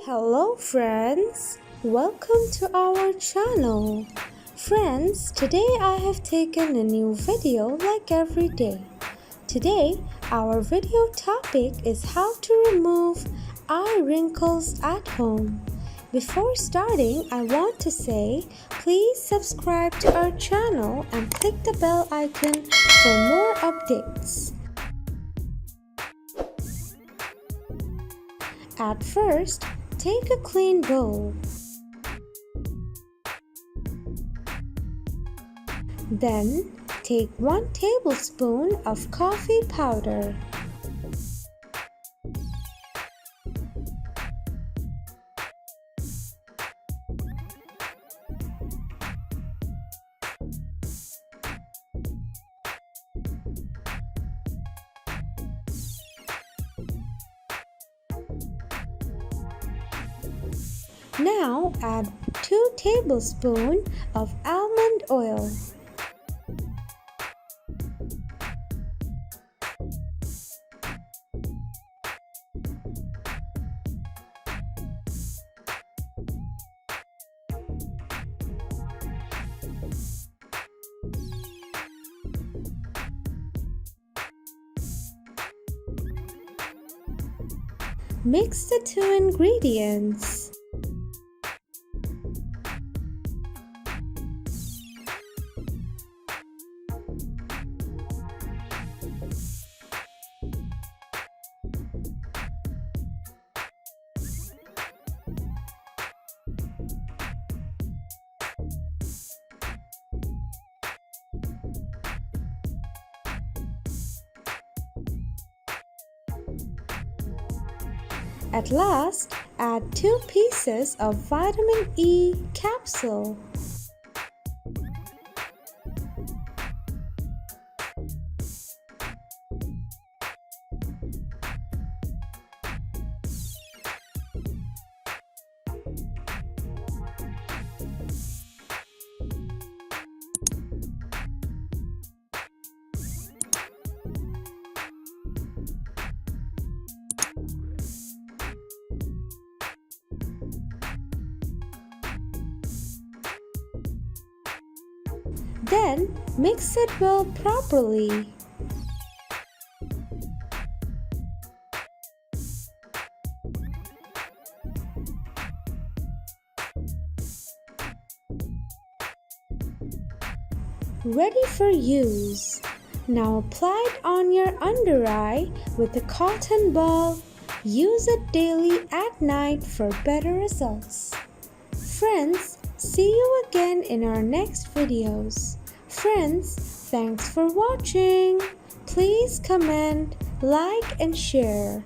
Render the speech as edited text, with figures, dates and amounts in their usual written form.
Hello friends, welcome to our channel. Friends, today I have taken a new video like every day. Today our video topic is how to remove eye wrinkles at home. Before starting, I want to say please subscribe to our channel and click the bell icon for more updates. At first, take a clean bowl. Then, take 1 tablespoon of coffee powder. Now add 2 tablespoons of almond oil. Mix the 2 ingredients. At last, add 2 pieces of vitamin E capsule. Then mix it well properly. Ready for use. Now apply it on your under eye with a cotton ball. Use it daily at night for better results. Friends, see you again in our next videos. Friends, thanks for watching. Please comment, like and share.